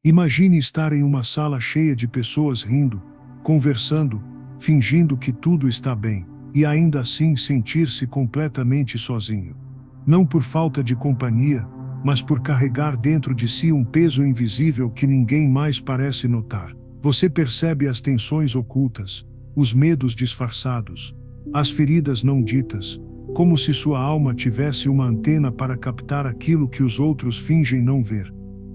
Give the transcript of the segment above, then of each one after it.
Imagine estar em uma sala cheia de pessoas rindo, conversando, fingindo que tudo está bem, e ainda assim sentir-se completamente sozinho. Não por falta de companhia, mas por carregar dentro de si um peso invisível que ninguém mais parece notar. Você percebe as tensões ocultas, os medos disfarçados, as feridas não ditas, como se sua alma tivesse uma antena para captar aquilo que os outros fingem não ver.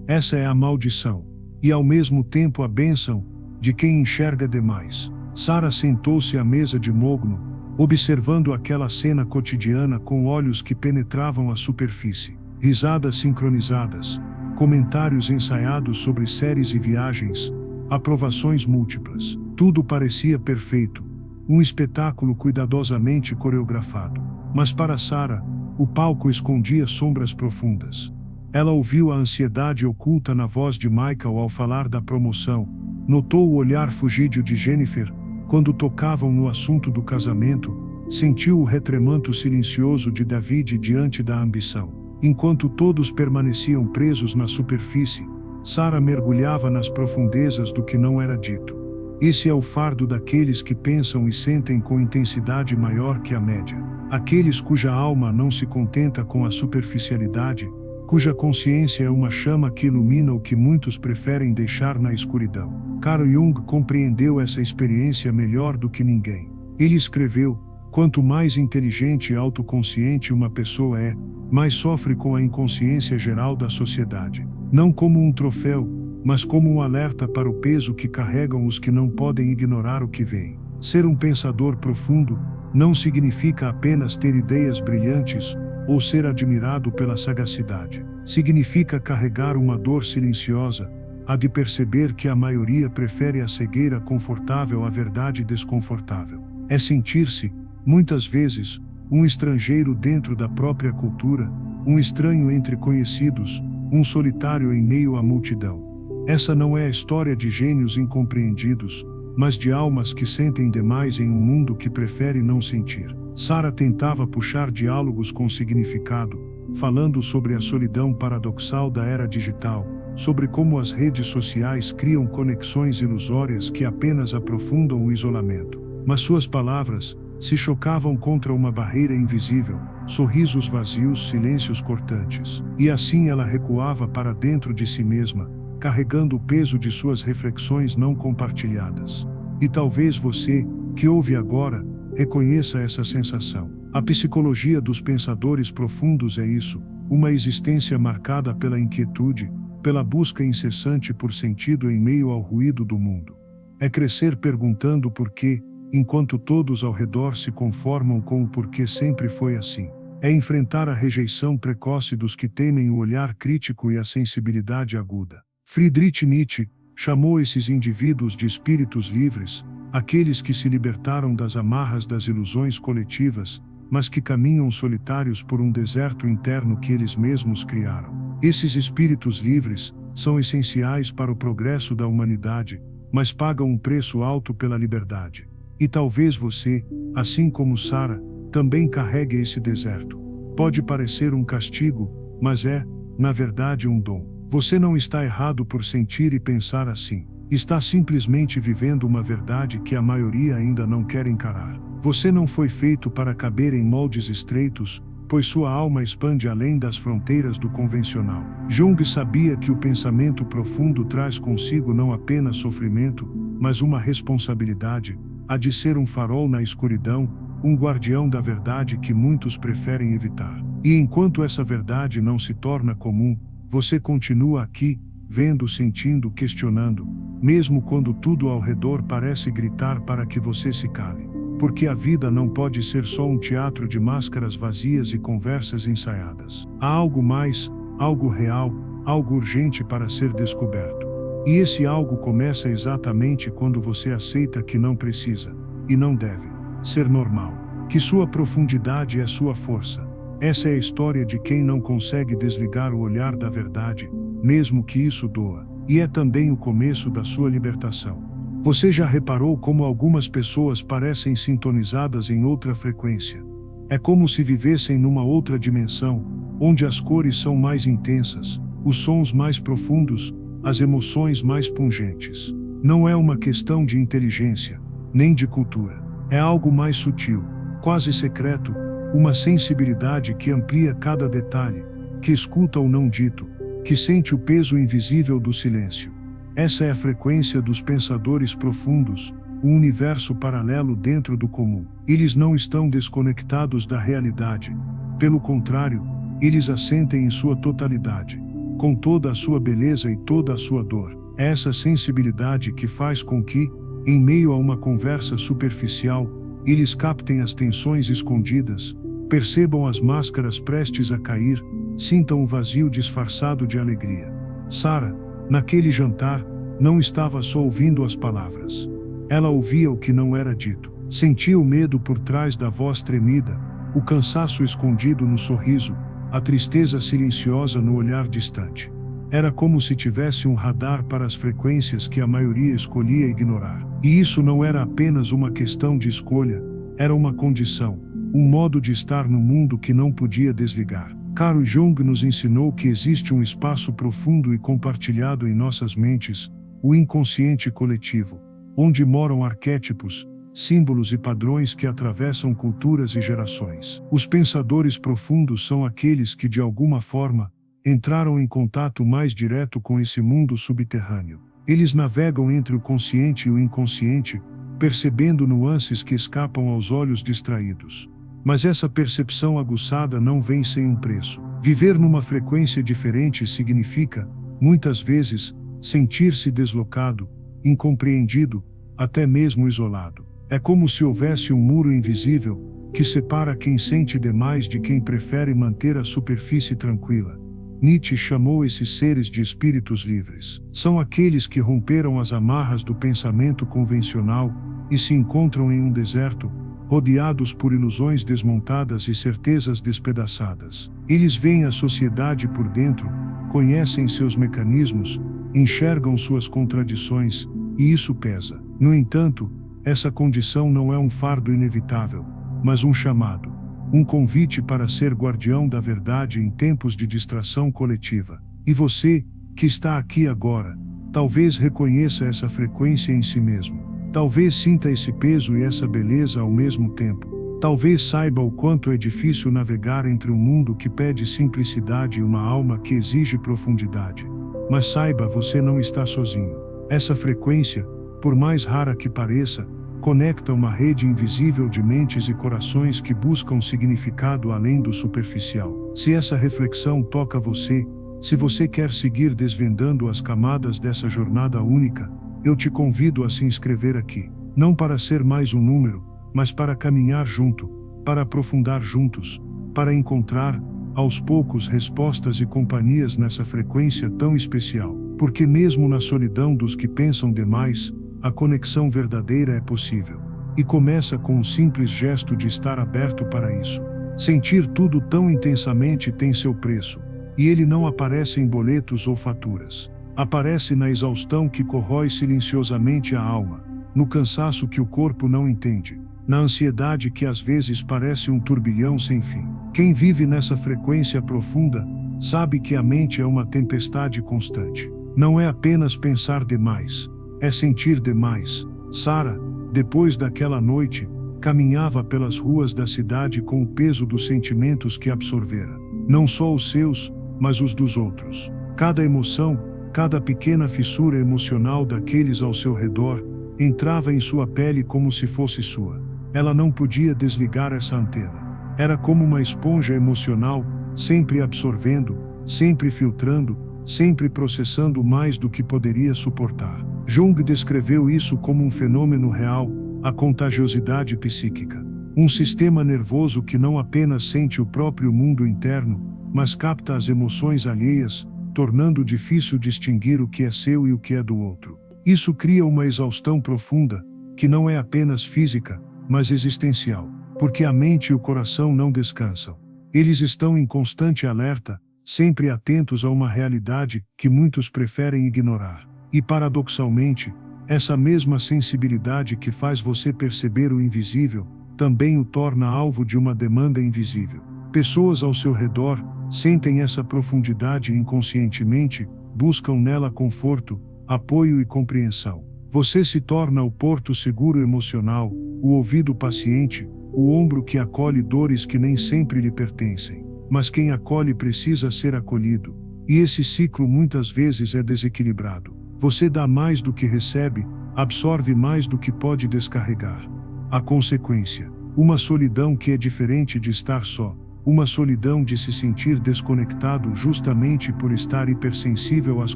Essa é a maldição, e ao mesmo tempo a bênção, de quem enxerga demais. Sarah sentou-se à mesa de Mogno, observando aquela cena cotidiana com olhos que penetravam a superfície. Risadas sincronizadas, comentários ensaiados sobre séries e viagens, aprovações múltiplas. Tudo parecia perfeito, um espetáculo cuidadosamente coreografado. Mas para Sarah, o palco escondia sombras profundas. Ela ouviu a ansiedade oculta na voz de Michael ao falar da promoção, notou o olhar fugídio de Jennifer quando tocavam no assunto do casamento, sentiu o retremanto silencioso de David diante da ambição. Enquanto todos permaneciam presos na superfície, Sarah mergulhava nas profundezas do que não era dito. Esse é o fardo daqueles que pensam e sentem com intensidade maior que a média. Aqueles cuja alma não se contenta com a superficialidade, cuja consciência é uma chama que ilumina o que muitos preferem deixar na escuridão. Carl Jung compreendeu essa experiência melhor do que ninguém. Ele escreveu: quanto mais inteligente e autoconsciente uma pessoa é, mais sofre com a inconsciência geral da sociedade. Não como um troféu, mas como um alerta para o peso que carregam os que não podem ignorar o que vem. Ser um pensador profundo não significa apenas ter ideias brilhantes ou ser admirado pela sagacidade. Significa carregar uma dor silenciosa, a de perceber que a maioria prefere a cegueira confortável à verdade desconfortável. É sentir-se, muitas vezes, um estrangeiro dentro da própria cultura, um estranho entre conhecidos, um solitário em meio à multidão. Essa não é a história de gênios incompreendidos, mas de almas que sentem demais em um mundo que prefere não sentir. Sarah tentava puxar diálogos com significado, falando sobre a solidão paradoxal da era digital, sobre como as redes sociais criam conexões ilusórias que apenas aprofundam o isolamento. Mas suas palavras se chocavam contra uma barreira invisível, sorrisos vazios, silêncios cortantes. E assim ela recuava para dentro de si mesma, carregando o peso de suas reflexões não compartilhadas. E talvez você, que ouve agora, reconheça essa sensação. A psicologia dos pensadores profundos é isso, uma existência marcada pela inquietude, pela busca incessante por sentido em meio ao ruído do mundo. É crescer perguntando por quê, enquanto todos ao redor se conformam com o porquê sempre foi assim. É enfrentar a rejeição precoce dos que temem o olhar crítico e a sensibilidade aguda. Friedrich Nietzsche chamou esses indivíduos de espíritos livres, aqueles que se libertaram das amarras das ilusões coletivas, mas que caminham solitários por um deserto interno que eles mesmos criaram. Esses espíritos livres são essenciais para o progresso da humanidade, mas pagam um preço alto pela liberdade. E talvez você, assim como Sarah, também carregue esse deserto. Pode parecer um castigo, mas é, na verdade, um dom. Você não está errado por sentir e pensar assim. Está simplesmente vivendo uma verdade que a maioria ainda não quer encarar. Você não foi feito para caber em moldes estreitos, pois sua alma expande além das fronteiras do convencional. Jung sabia que o pensamento profundo traz consigo não apenas sofrimento, mas uma responsabilidade, a de ser um farol na escuridão, um guardião da verdade que muitos preferem evitar. E enquanto essa verdade não se torna comum, você continua aqui, vendo, sentindo, questionando, mesmo quando tudo ao redor parece gritar para que você se cale. Porque a vida não pode ser só um teatro de máscaras vazias e conversas ensaiadas. Há algo mais, algo real, algo urgente para ser descoberto. E esse algo começa exatamente quando você aceita que não precisa, e não deve, ser normal. Que sua profundidade é sua força. Essa é a história de quem não consegue desligar o olhar da verdade, mesmo que isso doa. E é também o começo da sua libertação. Você já reparou como algumas pessoas parecem sintonizadas em outra frequência? É como se vivessem numa outra dimensão, onde as cores são mais intensas, os sons mais profundos, as emoções mais pungentes. Não é uma questão de inteligência, nem de cultura. É algo mais sutil, quase secreto, uma sensibilidade que amplia cada detalhe, que escuta o não dito, que sente o peso invisível do silêncio. Essa é a frequência dos pensadores profundos, o universo paralelo dentro do comum. Eles não estão desconectados da realidade. Pelo contrário, eles a sentem em sua totalidade, com toda a sua beleza e toda a sua dor. É essa sensibilidade que faz com que, em meio a uma conversa superficial, eles captem as tensões escondidas, percebam as máscaras prestes a cair, sintam o vazio disfarçado de alegria. Sarah, naquele jantar, não estava só ouvindo as palavras. Ela ouvia o que não era dito. Sentia o medo por trás da voz tremida, o cansaço escondido no sorriso, a tristeza silenciosa no olhar distante. Era como se tivesse um radar para as frequências que a maioria escolhia ignorar. E isso não era apenas uma questão de escolha, era uma condição, um modo de estar no mundo que não podia desligar. Carl Jung nos ensinou que existe um espaço profundo e compartilhado em nossas mentes, o inconsciente coletivo, onde moram arquétipos, símbolos e padrões que atravessam culturas e gerações. Os pensadores profundos são aqueles que, de alguma forma, entraram em contato mais direto com esse mundo subterrâneo. Eles navegam entre o consciente e o inconsciente, percebendo nuances que escapam aos olhos distraídos. Mas essa percepção aguçada não vem sem um preço. Viver numa frequência diferente significa, muitas vezes, sentir-se deslocado, incompreendido, até mesmo isolado. É como se houvesse um muro invisível, que separa quem sente demais de quem prefere manter a superfície tranquila. Nietzsche chamou esses seres de espíritos livres. São aqueles que romperam as amarras do pensamento convencional e se encontram em um deserto, rodeados por ilusões desmontadas e certezas despedaçadas. Eles veem a sociedade por dentro, conhecem seus mecanismos, enxergam suas contradições, e isso pesa. No entanto, essa condição não é um fardo inevitável, mas um chamado, um convite para ser guardião da verdade em tempos de distração coletiva. E você, que está aqui agora, talvez reconheça essa frequência em si mesmo. Talvez sinta esse peso e essa beleza ao mesmo tempo. Talvez saiba o quanto é difícil navegar entre um mundo que pede simplicidade e uma alma que exige profundidade. Mas saiba, você não está sozinho. Essa frequência, por mais rara que pareça, conecta uma rede invisível de mentes e corações que buscam significado além do superficial. Se essa reflexão toca você, se você quer seguir desvendando as camadas dessa jornada única, eu te convido a se inscrever aqui. Não para ser mais um número, mas para caminhar junto, para aprofundar juntos, para encontrar, aos poucos, respostas e companhias nessa frequência tão especial. Porque mesmo na solidão dos que pensam demais, a conexão verdadeira é possível. E começa com um simples gesto de estar aberto para isso. Sentir tudo tão intensamente tem seu preço, e ele não aparece em boletos ou faturas. Aparece na exaustão que corrói silenciosamente a alma, no cansaço que o corpo não entende, na ansiedade que às vezes parece um turbilhão sem fim. Quem vive nessa frequência profunda, sabe que a mente é uma tempestade constante. Não é apenas pensar demais, é sentir demais. Sarah, depois daquela noite, caminhava pelas ruas da cidade com o peso dos sentimentos que absorvera. Não só os seus, mas os dos outros. Cada emoção, cada pequena fissura emocional daqueles ao seu redor, entrava em sua pele como se fosse sua. Ela não podia desligar essa antena. Era como uma esponja emocional, sempre absorvendo, sempre filtrando, sempre processando mais do que poderia suportar. Jung descreveu isso como um fenômeno real, a contagiosidade psíquica. Um sistema nervoso que não apenas sente o próprio mundo interno, mas capta as emoções alheias, tornando difícil distinguir o que é seu e o que é do outro. Isso cria uma exaustão profunda, que não é apenas física, mas existencial, porque a mente e o coração não descansam. Eles estão em constante alerta, sempre atentos a uma realidade que muitos preferem ignorar. E paradoxalmente, essa mesma sensibilidade que faz você perceber o invisível, também o torna alvo de uma demanda invisível. Pessoas ao seu redor sentem essa profundidade inconscientemente, buscam nela conforto, apoio e compreensão. Você se torna o porto seguro emocional, o ouvido paciente, o ombro que acolhe dores que nem sempre lhe pertencem. Mas quem acolhe precisa ser acolhido. E esse ciclo muitas vezes é desequilibrado. Você dá mais do que recebe, absorve mais do que pode descarregar. A consequência: uma solidão que é diferente de estar só, uma solidão de se sentir desconectado justamente por estar hipersensível às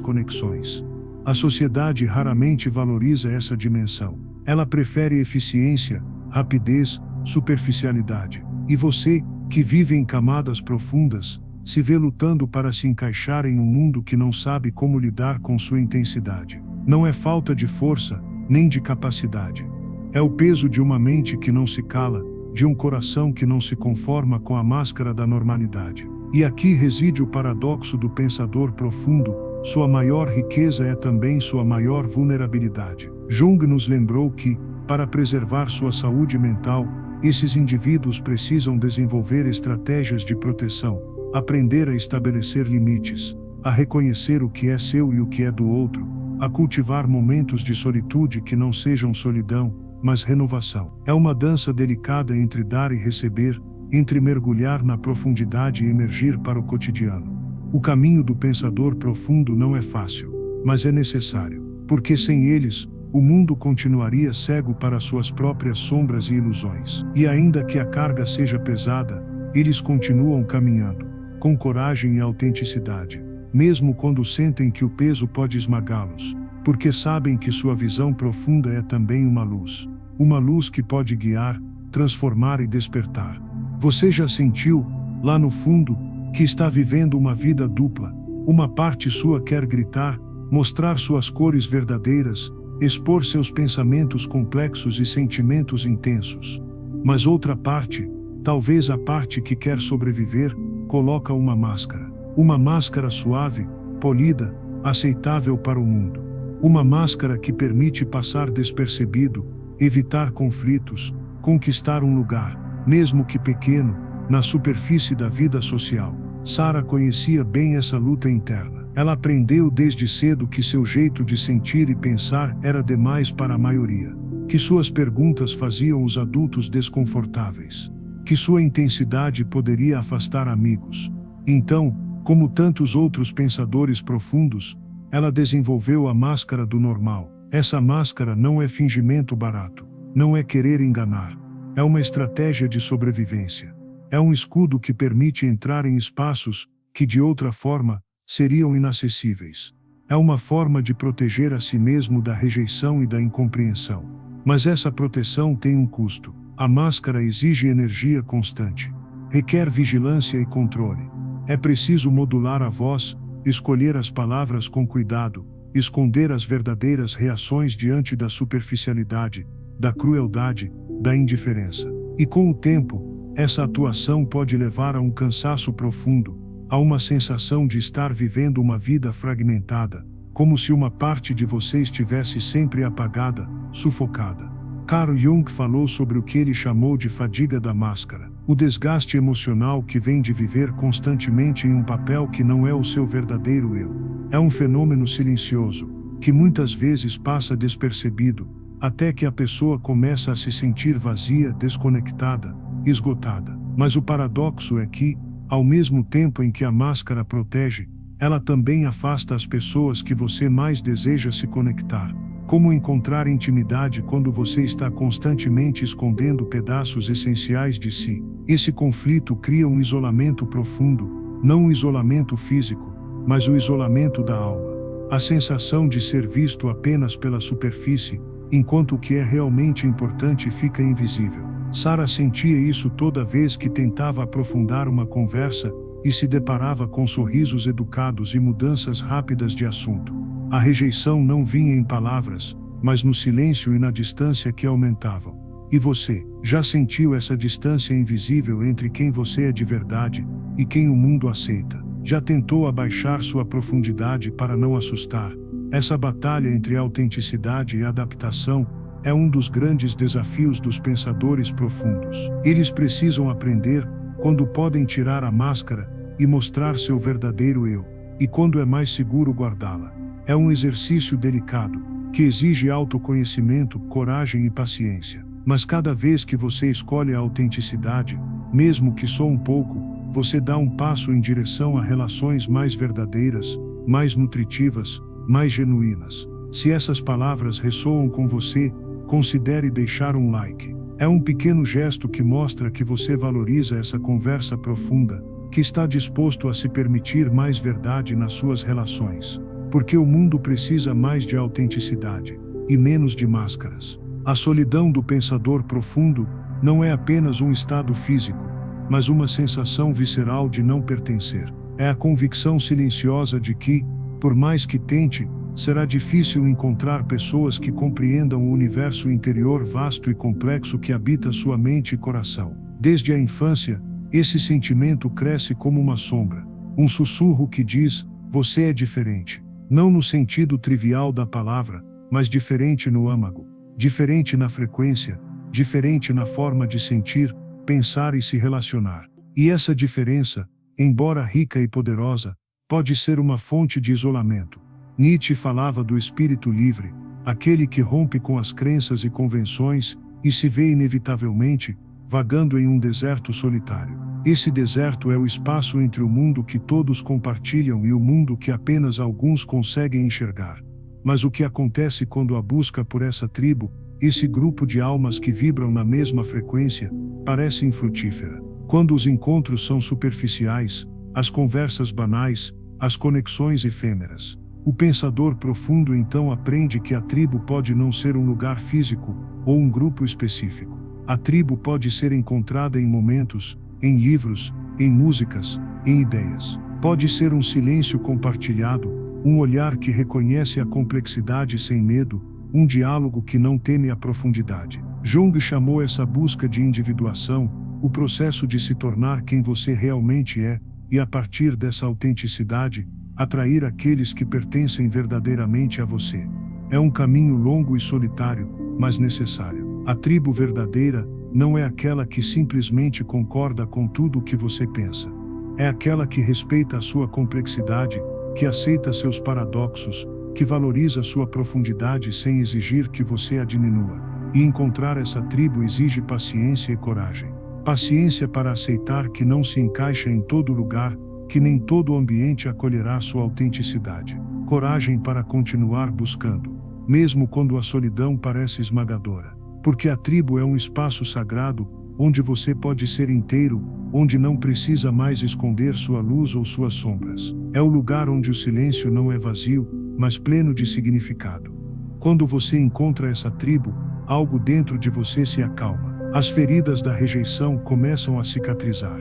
conexões. A sociedade raramente valoriza essa dimensão. Ela prefere eficiência, rapidez, superficialidade. E você, que vive em camadas profundas, se vê lutando para se encaixar em um mundo que não sabe como lidar com sua intensidade. Não é falta de força, nem de capacidade. É o peso de uma mente que não se cala, de um coração que não se conforma com a máscara da normalidade. E aqui reside o paradoxo do pensador profundo: sua maior riqueza é também sua maior vulnerabilidade. Jung nos lembrou que, para preservar sua saúde mental, esses indivíduos precisam desenvolver estratégias de proteção, aprender a estabelecer limites, a reconhecer o que é seu e o que é do outro, a cultivar momentos de solitude que não sejam solidão, mas renovação. É uma dança delicada entre dar e receber, entre mergulhar na profundidade e emergir para o cotidiano. O caminho do pensador profundo não é fácil, mas é necessário, porque sem eles, o mundo continuaria cego para suas próprias sombras e ilusões. E ainda que a carga seja pesada, eles continuam caminhando, com coragem e autenticidade, mesmo quando sentem que o peso pode esmagá-los, porque sabem que sua visão profunda é também uma luz que pode guiar, transformar e despertar. Você já sentiu, lá no fundo, que está vivendo uma vida dupla? Uma parte sua quer gritar, mostrar suas cores verdadeiras, expor seus pensamentos complexos e sentimentos intensos. Mas outra parte, talvez a parte que quer sobreviver, coloca uma máscara suave, polida, aceitável para o mundo. Uma máscara que permite passar despercebido, evitar conflitos, conquistar um lugar, mesmo que pequeno, na superfície da vida social. Sara conhecia bem essa luta interna. Ela aprendeu desde cedo que seu jeito de sentir e pensar era demais para a maioria, que suas perguntas faziam os adultos desconfortáveis, que sua intensidade poderia afastar amigos. Então, como tantos outros pensadores profundos, ela desenvolveu a máscara do normal. Essa máscara não é fingimento barato, não é querer enganar, é uma estratégia de sobrevivência. É um escudo que permite entrar em espaços que de outra forma seriam inacessíveis. É uma forma de proteger a si mesmo da rejeição e da incompreensão. Mas essa proteção tem um custo. A máscara exige energia constante. Requer vigilância e controle. É preciso modular a voz, escolher as palavras com cuidado, esconder as verdadeiras reações diante da superficialidade, da crueldade, da indiferença. E com o tempo, essa atuação pode levar a um cansaço profundo, a uma sensação de estar vivendo uma vida fragmentada, como se uma parte de você estivesse sempre apagada, sufocada. Carl Jung falou sobre o que ele chamou de fadiga da máscara, o desgaste emocional que vem de viver constantemente em um papel que não é o seu verdadeiro eu. É um fenômeno silencioso, que muitas vezes passa despercebido, até que a pessoa começa a se sentir vazia, desconectada, esgotada. Mas o paradoxo é que, ao mesmo tempo em que a máscara protege, ela também afasta as pessoas que você mais deseja se conectar. Como encontrar intimidade quando você está constantemente escondendo pedaços essenciais de si? Esse conflito cria um isolamento profundo, não o isolamento físico, mas o isolamento da alma. A sensação de ser visto apenas pela superfície, enquanto o que é realmente importante fica invisível. Sara sentia isso toda vez que tentava aprofundar uma conversa e se deparava com sorrisos educados e mudanças rápidas de assunto. A rejeição não vinha em palavras, mas no silêncio e na distância que aumentavam. E você, já sentiu essa distância invisível entre quem você é de verdade e quem o mundo aceita? Já tentou abaixar sua profundidade para não assustar? Essa batalha entre autenticidade e adaptação é um dos grandes desafios dos pensadores profundos. Eles precisam aprender quando podem tirar a máscara e mostrar seu verdadeiro eu. e quando é mais seguro guardá-la. É um exercício delicado, que exige autoconhecimento, coragem e paciência. Mas cada vez que você escolhe a autenticidade, mesmo que só um pouco, você dá um passo em direção a relações mais verdadeiras, mais nutritivas, mais genuínas. Se essas palavras ressoam com você, considere deixar um like. É um pequeno gesto que mostra que você valoriza essa conversa profunda, que está disposto a se permitir mais verdade nas suas relações. Porque o mundo precisa mais de autenticidade, e menos de máscaras. A solidão do pensador profundo não é apenas um estado físico, mas uma sensação visceral de não pertencer. É a convicção silenciosa de que, por mais que tente, será difícil encontrar pessoas que compreendam o universo interior vasto e complexo que habita sua mente e coração. Desde a infância, esse sentimento cresce como uma sombra, um sussurro que diz: você é diferente. Não no sentido trivial da palavra, mas diferente no âmago, diferente na frequência, diferente na forma de sentir, pensar e se relacionar. E essa diferença, embora rica e poderosa, pode ser uma fonte de isolamento. Nietzsche falava do espírito livre, aquele que rompe com as crenças e convenções, e se vê inevitavelmente vagando em um deserto solitário. Esse deserto é o espaço entre o mundo que todos compartilham e o mundo que apenas alguns conseguem enxergar. Mas o que acontece quando a busca por essa tribo, esse grupo de almas que vibram na mesma frequência, parece infrutífera? Quando os encontros são superficiais, as conversas banais, as conexões efêmeras. O pensador profundo então aprende que a tribo pode não ser um lugar físico, ou um grupo específico. A tribo pode ser encontrada em momentos, em livros, em músicas, em ideias. Pode ser um silêncio compartilhado, um olhar que reconhece a complexidade sem medo, um diálogo que não teme a profundidade. Jung chamou essa busca de individuação, o processo de se tornar quem você realmente é, e a partir dessa autenticidade, atrair aqueles que pertencem verdadeiramente a você. É um caminho longo e solitário, mas necessário. A tribo verdadeira não é aquela que simplesmente concorda com tudo o que você pensa. É aquela que respeita a sua complexidade, que aceita seus paradoxos, que valoriza sua profundidade sem exigir que você a diminua. E encontrar essa tribo exige paciência e coragem. Paciência para aceitar que não se encaixa em todo lugar, que nem todo ambiente acolherá sua autenticidade. Coragem para continuar buscando, mesmo quando a solidão parece esmagadora. Porque a tribo é um espaço sagrado, onde você pode ser inteiro, onde não precisa mais esconder sua luz ou suas sombras. É o lugar onde o silêncio não é vazio, mas pleno de significado. Quando você encontra essa tribo, algo dentro de você se acalma. As feridas da rejeição começam a cicatrizar.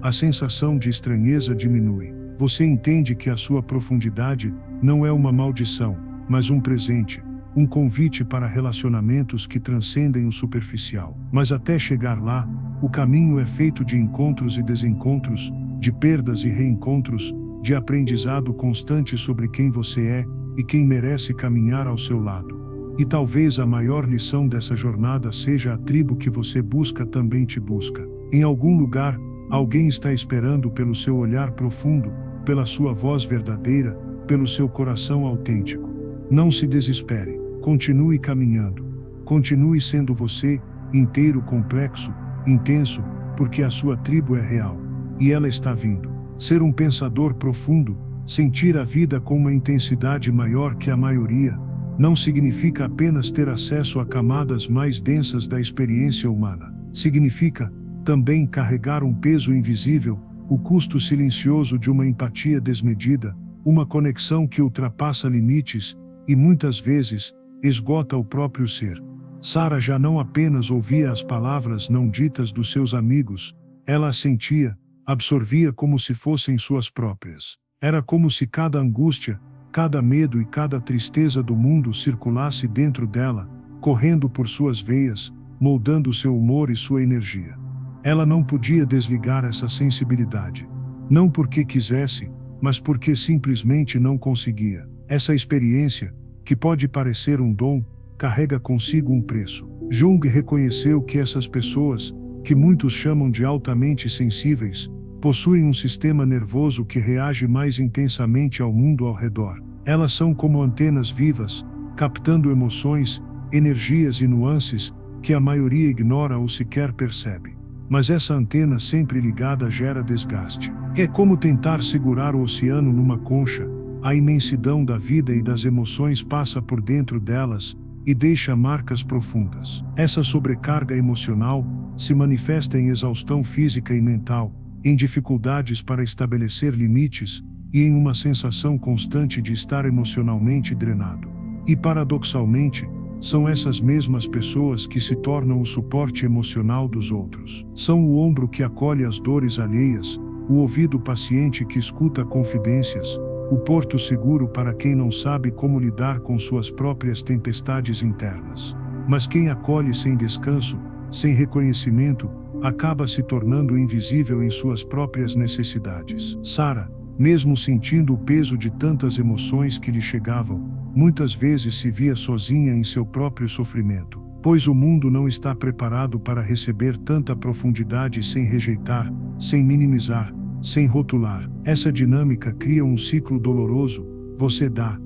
A sensação de estranheza diminui. Você entende que a sua profundidade não é uma maldição, mas um presente, um convite para relacionamentos que transcendem o superficial. Mas até chegar lá, o caminho é feito de encontros e desencontros, de perdas e reencontros, de aprendizado constante sobre quem você é e quem merece caminhar ao seu lado. E talvez a maior lição dessa jornada seja a tribo que você busca também te busca. Em algum lugar, alguém está esperando pelo seu olhar profundo, pela sua voz verdadeira, pelo seu coração autêntico. Não se desespere, continue caminhando. Continue sendo você, inteiro, complexo, intenso, porque a sua tribo é real. E ela está vindo. Ser um pensador profundo, sentir a vida com uma intensidade maior que a maioria, não significa apenas ter acesso a camadas mais densas da experiência humana. Significa também carregar um peso invisível, o custo silencioso de uma empatia desmedida, uma conexão que ultrapassa limites e muitas vezes esgota o próprio ser. Sarah já não apenas ouvia as palavras não ditas dos seus amigos, ela as sentia, absorvia como se fossem suas próprias. Era como se cada angústia, cada medo e cada tristeza do mundo circulasse dentro dela, correndo por suas veias, moldando seu humor e sua energia. Ela não podia desligar essa sensibilidade. Não porque quisesse, mas porque simplesmente não conseguia. Essa experiência, que pode parecer um dom, carrega consigo um preço. Jung reconheceu que essas pessoas, que muitos chamam de altamente sensíveis, possuem um sistema nervoso que reage mais intensamente ao mundo ao redor. Elas são como antenas vivas, captando emoções, energias e nuances que a maioria ignora ou sequer percebe. Mas essa antena sempre ligada gera desgaste. É como tentar segurar o oceano numa concha. A imensidão da vida e das emoções passa por dentro delas e deixa marcas profundas. Essa sobrecarga emocional se manifesta em exaustão física e mental, em dificuldades para estabelecer limites e em uma sensação constante de estar emocionalmente drenado. E paradoxalmente, são essas mesmas pessoas que se tornam o suporte emocional dos outros. São o ombro que acolhe as dores alheias, o ouvido paciente que escuta confidências, o porto seguro para quem não sabe como lidar com suas próprias tempestades internas. Mas quem acolhe sem descanso, sem reconhecimento, acaba se tornando invisível em suas próprias necessidades. Sara, mesmo sentindo o peso de tantas emoções que lhe chegavam, muitas vezes se via sozinha em seu próprio sofrimento, pois o mundo não está preparado para receber tanta profundidade sem rejeitar, sem minimizar, sem rotular. Essa dinâmica cria um ciclo doloroso: você dá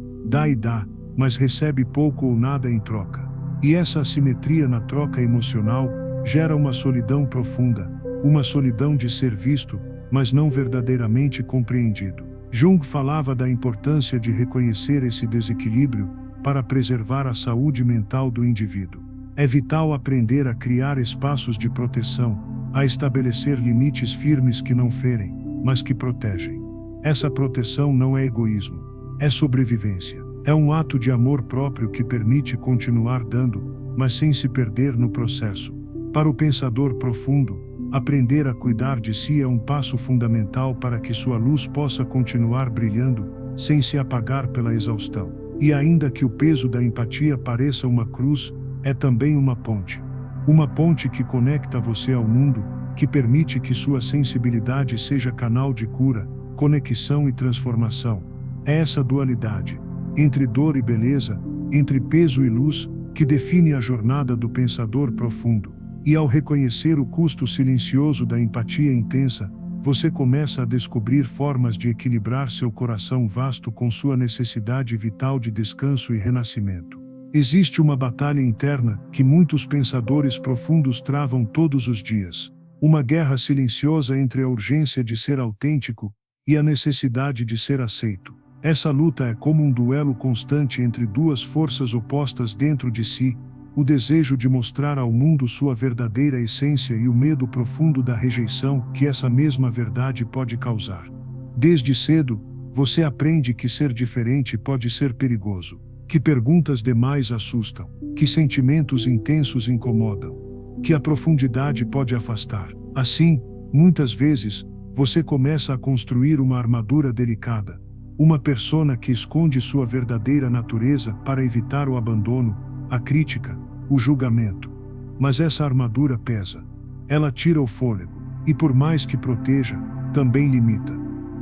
e dá, mas recebe pouco ou nada em troca. E essa assimetria na troca emocional gera uma solidão profunda, uma solidão de ser visto, mas não verdadeiramente compreendido. Jung falava da importância de reconhecer esse desequilíbrio para preservar a saúde mental do indivíduo. É vital aprender a criar espaços de proteção, a estabelecer limites firmes que não ferem, mas que protegem. Essa proteção não é egoísmo, é sobrevivência. É um ato de amor próprio que permite continuar dando, mas sem se perder no processo. Para o pensador profundo, aprender a cuidar de si é um passo fundamental para que sua luz possa continuar brilhando, sem se apagar pela exaustão. E ainda que o peso da empatia pareça uma cruz, é também uma ponte. Uma ponte que conecta você ao mundo, que permite que sua sensibilidade seja canal de cura, conexão e transformação. É essa dualidade, entre dor e beleza, entre peso e luz, que define a jornada do pensador profundo. E ao reconhecer o custo silencioso da empatia intensa, você começa a descobrir formas de equilibrar seu coração vasto com sua necessidade vital de descanso e renascimento. Existe uma batalha interna que muitos pensadores profundos travam todos os dias. Uma guerra silenciosa entre a urgência de ser autêntico e a necessidade de ser aceito. Essa luta é como um duelo constante entre duas forças opostas dentro de si: o desejo de mostrar ao mundo sua verdadeira essência e o medo profundo da rejeição que essa mesma verdade pode causar. Desde cedo, você aprende que ser diferente pode ser perigoso, que perguntas demais assustam, que sentimentos intensos incomodam, que a profundidade pode afastar. Assim, muitas vezes, você começa a construir uma armadura delicada, uma persona que esconde sua verdadeira natureza para evitar o abandono, a crítica, o julgamento. Mas essa armadura pesa. Ela tira o fôlego, e por mais que proteja, também limita.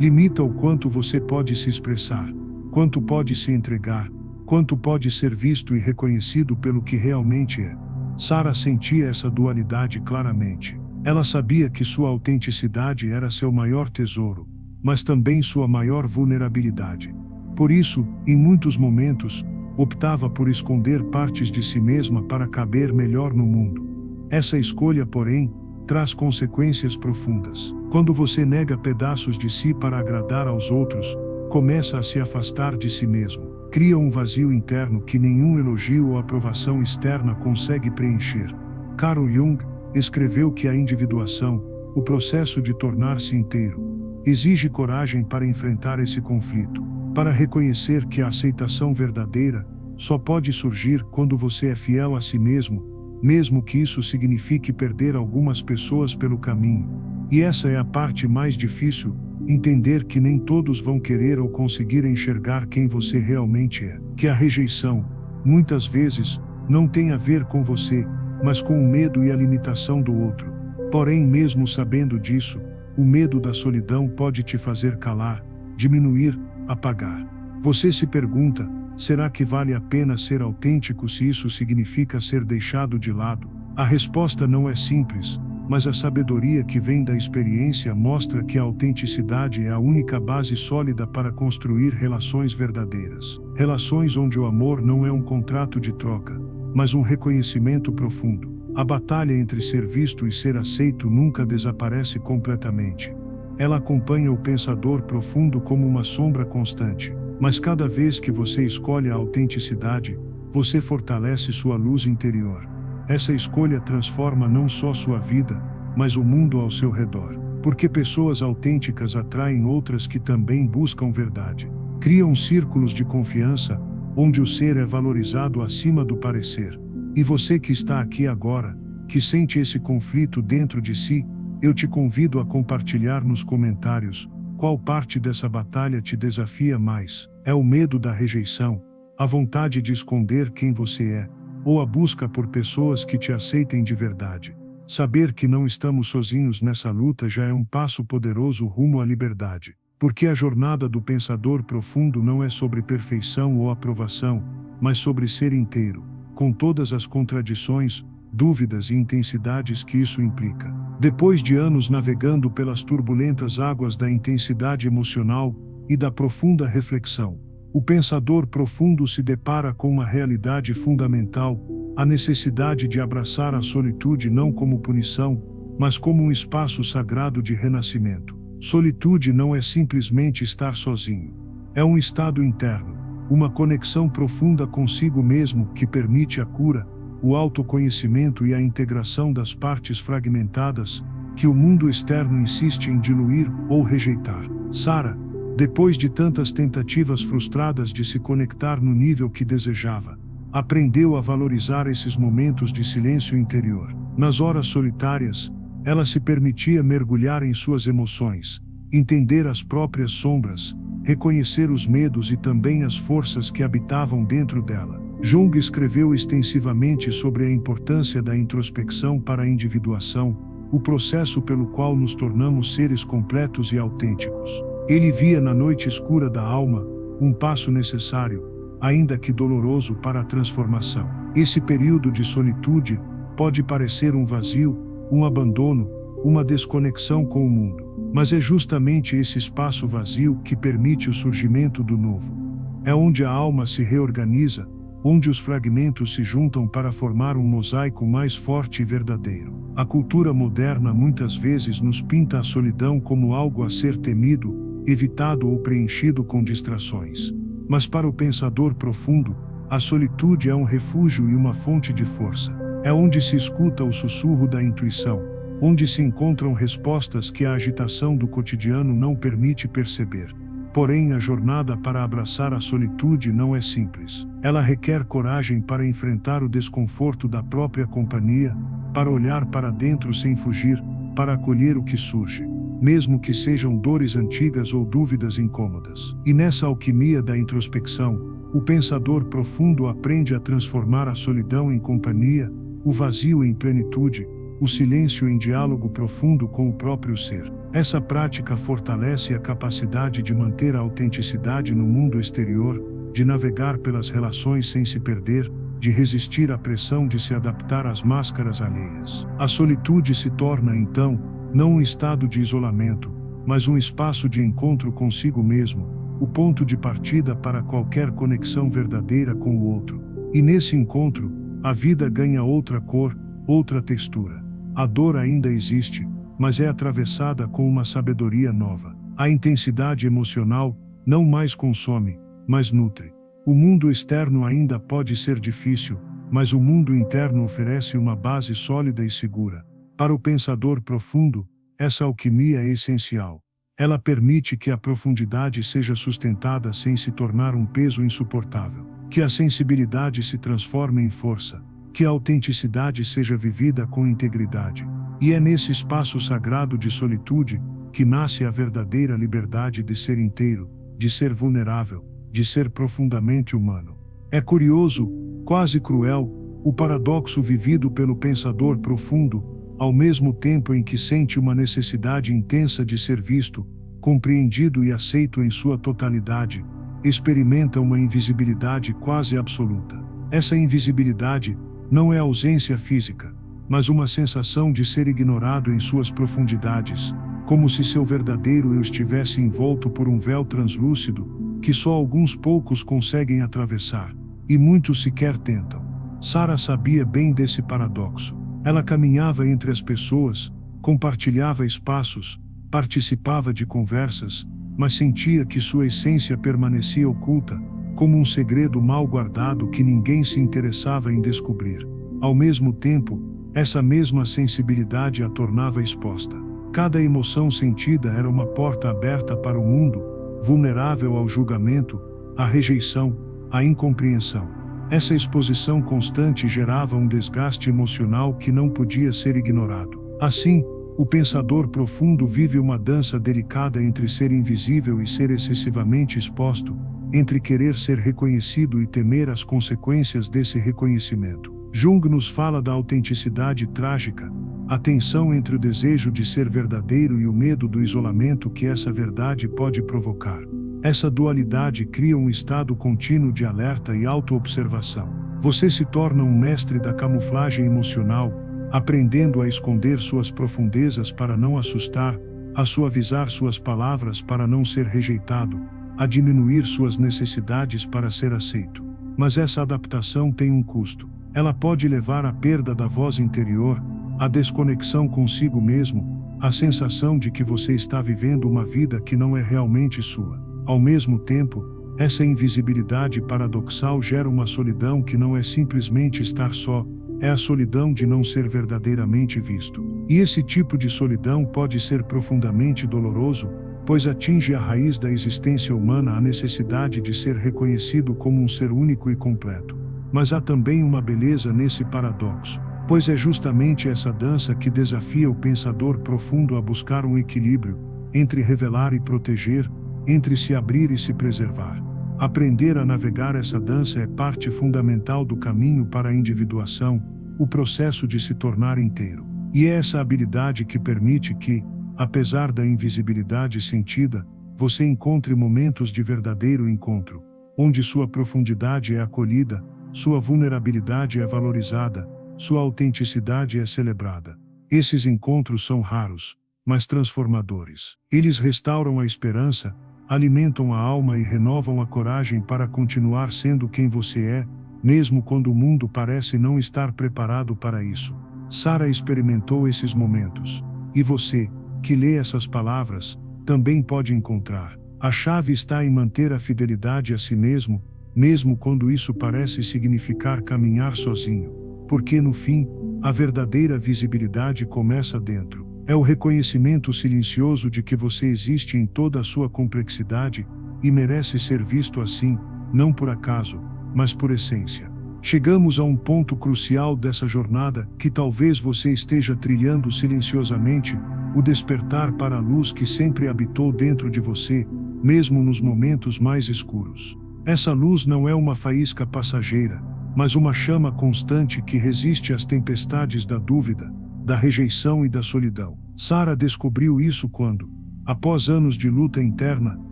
Limita o quanto você pode se expressar, quanto pode se entregar, quanto pode ser visto e reconhecido pelo que realmente é. Sara sentia essa dualidade claramente. Ela sabia que sua autenticidade era seu maior tesouro, mas também sua maior vulnerabilidade. Por isso, em muitos momentos, optava por esconder partes de si mesma para caber melhor no mundo. Essa escolha, porém, traz consequências profundas. Quando você nega pedaços de si para agradar aos outros, começa a se afastar de si mesmo. Cria um vazio interno que nenhum elogio ou aprovação externa consegue preencher. Carl Jung escreveu que a individuação, o processo de tornar-se inteiro, exige coragem para enfrentar esse conflito, para reconhecer que a aceitação verdadeira só pode surgir quando você é fiel a si mesmo, mesmo que isso signifique perder algumas pessoas pelo caminho. E essa é a parte mais difícil: entender que nem todos vão querer ou conseguir enxergar quem você realmente é. Que a rejeição, muitas vezes, não tem a ver com você, mas com o medo e a limitação do outro. Porém, mesmo sabendo disso, o medo da solidão pode te fazer calar, diminuir, apagar. Você se pergunta: será que vale a pena ser autêntico se isso significa ser deixado de lado? A resposta não é simples, mas a sabedoria que vem da experiência mostra que a autenticidade é a única base sólida para construir relações verdadeiras. Relações onde o amor não é um contrato de troca, mas um reconhecimento profundo. A batalha entre ser visto e ser aceito nunca desaparece completamente. Ela acompanha o pensador profundo como uma sombra constante, mas cada vez que você escolhe a autenticidade, você fortalece sua luz interior. Essa escolha transforma não só sua vida, mas o mundo ao seu redor. Porque pessoas autênticas atraem outras que também buscam verdade. Criam círculos de confiança, onde o ser é valorizado acima do parecer. E você que está aqui agora, que sente esse conflito dentro de si, eu te convido a compartilhar nos comentários qual parte dessa batalha te desafia mais. É o medo da rejeição, a vontade de esconder quem você é, ou a busca por pessoas que te aceitem de verdade. Saber que não estamos sozinhos nessa luta já é um passo poderoso rumo à liberdade. Porque a jornada do pensador profundo não é sobre perfeição ou aprovação, mas sobre ser inteiro, com todas as contradições, dúvidas e intensidades que isso implica. Depois de anos navegando pelas turbulentas águas da intensidade emocional e da profunda reflexão, o pensador profundo se depara com uma realidade fundamental, a necessidade de abraçar a solitude não como punição, mas como um espaço sagrado de renascimento. Solitude não é simplesmente estar sozinho. É um estado interno, uma conexão profunda consigo mesmo que permite a cura, o autoconhecimento e a integração das partes fragmentadas que o mundo externo insiste em diluir ou rejeitar. Sarah, depois de tantas tentativas frustradas de se conectar no nível que desejava, aprendeu a valorizar esses momentos de silêncio interior. Nas horas solitárias, ela se permitia mergulhar em suas emoções, entender as próprias sombras, reconhecer os medos e também as forças que habitavam dentro dela. Jung escreveu extensivamente sobre a importância da introspecção para a individuação, o processo pelo qual nos tornamos seres completos e autênticos. Ele via na noite escura da alma um passo necessário, ainda que doloroso, para a transformação. Esse período de solitude pode parecer um vazio, um abandono, uma desconexão com o mundo, mas é justamente esse espaço vazio que permite o surgimento do novo. É onde a alma se reorganiza, onde os fragmentos se juntam para formar um mosaico mais forte e verdadeiro. A cultura moderna muitas vezes nos pinta a solidão como algo a ser temido, evitado ou preenchido com distrações. Mas para o pensador profundo, a solitude é um refúgio e uma fonte de força. É onde se escuta o sussurro da intuição, onde se encontram respostas que a agitação do cotidiano não permite perceber. Porém, a jornada para abraçar a solitude não é simples. Ela requer coragem para enfrentar o desconforto da própria companhia, para olhar para dentro sem fugir, para acolher o que surge, mesmo que sejam dores antigas ou dúvidas incômodas. E nessa alquimia da introspecção, o pensador profundo aprende a transformar a solidão em companhia, o vazio em plenitude, o silêncio em diálogo profundo com o próprio ser. Essa prática fortalece a capacidade de manter a autenticidade no mundo exterior, de navegar pelas relações sem se perder, de resistir à pressão de se adaptar às máscaras alheias. A solitude se torna, então, não um estado de isolamento, mas um espaço de encontro consigo mesmo, o ponto de partida para qualquer conexão verdadeira com o outro. E nesse encontro, a vida ganha outra cor, outra textura. A dor ainda existe, mas é atravessada com uma sabedoria nova. A intensidade emocional não mais consome, mas nutre. O mundo externo ainda pode ser difícil, mas o mundo interno oferece uma base sólida e segura. Para o pensador profundo, essa alquimia é essencial. Ela permite que a profundidade seja sustentada sem se tornar um peso insuportável, que a sensibilidade se transforme em força, que a autenticidade seja vivida com integridade. E é nesse espaço sagrado de solitude que nasce a verdadeira liberdade de ser inteiro, de ser vulnerável, de ser profundamente humano. É curioso, quase cruel, o paradoxo vivido pelo pensador profundo, ao mesmo tempo em que sente uma necessidade intensa de ser visto, compreendido e aceito em sua totalidade, experimenta uma invisibilidade quase absoluta. Essa invisibilidade não é ausência física, mas uma sensação de ser ignorado em suas profundidades, como se seu verdadeiro eu estivesse envolto por um véu translúcido, que só alguns poucos conseguem atravessar, e muitos sequer tentam. Sarah sabia bem desse paradoxo. Ela caminhava entre as pessoas, compartilhava espaços, participava de conversas, mas sentia que sua essência permanecia oculta, como um segredo mal guardado que ninguém se interessava em descobrir. Ao mesmo tempo, essa mesma sensibilidade a tornava exposta. Cada emoção sentida era uma porta aberta para o mundo, vulnerável ao julgamento, à rejeição, à incompreensão. Essa exposição constante gerava um desgaste emocional que não podia ser ignorado. Assim, o pensador profundo vive uma dança delicada entre ser invisível e ser excessivamente exposto, entre querer ser reconhecido e temer as consequências desse reconhecimento. Jung nos fala da autenticidade trágica, a tensão entre o desejo de ser verdadeiro e o medo do isolamento que essa verdade pode provocar. Essa dualidade cria um estado contínuo de alerta e autoobservação. Você se torna um mestre da camuflagem emocional, aprendendo a esconder suas profundezas para não assustar, a suavizar suas palavras para não ser rejeitado, a diminuir suas necessidades para ser aceito. Mas essa adaptação tem um custo. Ela pode levar à perda da voz interior, à desconexão consigo mesmo, à sensação de que você está vivendo uma vida que não é realmente sua. Ao mesmo tempo, essa invisibilidade paradoxal gera uma solidão que não é simplesmente estar só, é a solidão de não ser verdadeiramente visto. E esse tipo de solidão pode ser profundamente doloroso, pois atinge a raiz da existência humana, a necessidade de ser reconhecido como um ser único e completo. Mas há também uma beleza nesse paradoxo, pois é justamente essa dança que desafia o pensador profundo a buscar um equilíbrio entre revelar e proteger, entre se abrir e se preservar. Aprender a navegar essa dança é parte fundamental do caminho para a individuação, o processo de se tornar inteiro. E é essa habilidade que permite que, apesar da invisibilidade sentida, você encontre momentos de verdadeiro encontro, onde sua profundidade é acolhida, sua vulnerabilidade é valorizada, sua autenticidade é celebrada. Esses encontros são raros, mas transformadores. Eles restauram a esperança, alimentam a alma e renovam a coragem para continuar sendo quem você é, mesmo quando o mundo parece não estar preparado para isso. Sarah experimentou esses momentos. E você, que lê essas palavras, também pode encontrar. A chave está em manter a fidelidade a si mesmo, mesmo quando isso parece significar caminhar sozinho. Porque no fim, a verdadeira visibilidade começa dentro. É o reconhecimento silencioso de que você existe em toda a sua complexidade, e merece ser visto assim, não por acaso, mas por essência. Chegamos a um ponto crucial dessa jornada, que talvez você esteja trilhando silenciosamente, o despertar para a luz que sempre habitou dentro de você, mesmo nos momentos mais escuros. Essa luz não é uma faísca passageira, mas uma chama constante que resiste às tempestades da dúvida, da rejeição e da solidão. Sarah descobriu isso quando, após anos de luta interna,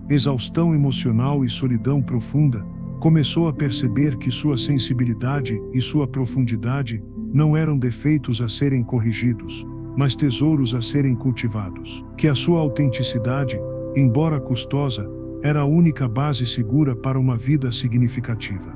exaustão emocional e solidão profunda, começou a perceber que sua sensibilidade e sua profundidade não eram defeitos a serem corrigidos, mas tesouros a serem cultivados. Que a sua autenticidade, embora custosa, era a única base segura para uma vida significativa.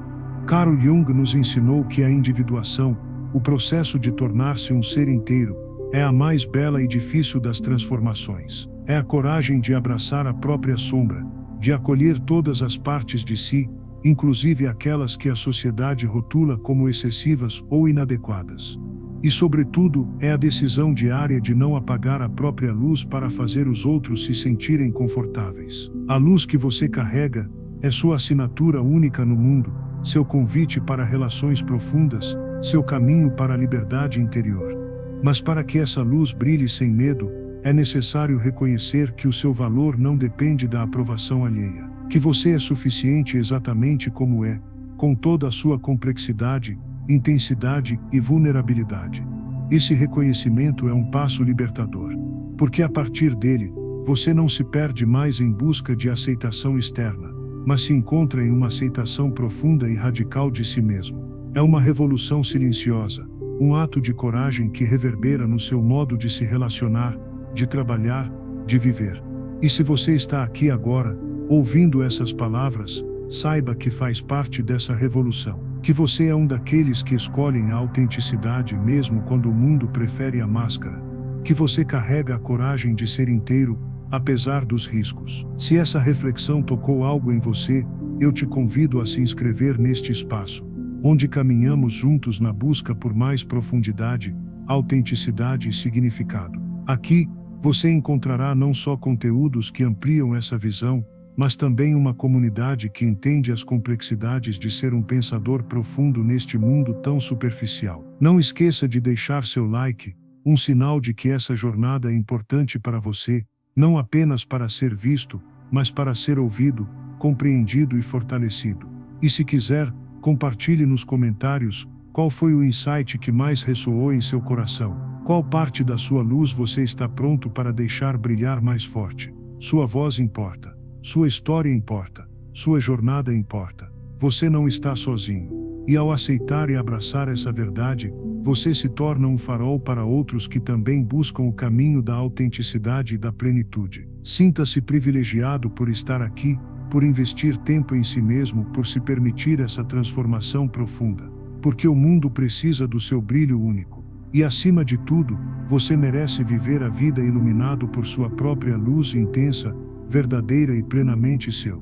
Carl Jung nos ensinou que a individuação, o processo de tornar-se um ser inteiro, é a mais bela e difícil das transformações. É a coragem de abraçar a própria sombra, de acolher todas as partes de si, inclusive aquelas que a sociedade rotula como excessivas ou inadequadas. E, sobretudo, é a decisão diária de não apagar a própria luz para fazer os outros se sentirem confortáveis. A luz que você carrega é sua assinatura única no mundo, seu convite para relações profundas, seu caminho para a liberdade interior. Mas para que essa luz brilhe sem medo, é necessário reconhecer que o seu valor não depende da aprovação alheia, que você é suficiente exatamente como é, com toda a sua complexidade, intensidade e vulnerabilidade. Esse reconhecimento é um passo libertador, porque a partir dele, você não se perde mais em busca de aceitação externa, mas se encontra em uma aceitação profunda e radical de si mesmo. É uma revolução silenciosa, um ato de coragem que reverbera no seu modo de se relacionar, de trabalhar, de viver. E se você está aqui agora, ouvindo essas palavras, saiba que faz parte dessa revolução, que você é um daqueles que escolhem a autenticidade mesmo quando o mundo prefere a máscara, que você carrega a coragem de ser inteiro, apesar dos riscos. Se essa reflexão tocou algo em você, eu te convido a se inscrever neste espaço, onde caminhamos juntos na busca por mais profundidade, autenticidade e significado. Aqui, você encontrará não só conteúdos que ampliam essa visão, mas também uma comunidade que entende as complexidades de ser um pensador profundo neste mundo tão superficial. Não esqueça de deixar seu like, um sinal de que essa jornada é importante para você, não apenas para ser visto, mas para ser ouvido, compreendido e fortalecido. E se quiser, compartilhe nos comentários qual foi o insight que mais ressoou em seu coração. Qual parte da sua luz você está pronto para deixar brilhar mais forte? Sua voz importa. Sua história importa. Sua jornada importa. Você não está sozinho. E ao aceitar e abraçar essa verdade, você se torna um farol para outros que também buscam o caminho da autenticidade e da plenitude. Sinta-se privilegiado por estar aqui, por investir tempo em si mesmo, por se permitir essa transformação profunda. Porque o mundo precisa do seu brilho único. E acima de tudo, você merece viver a vida iluminado por sua própria luz intensa, verdadeira e plenamente seu.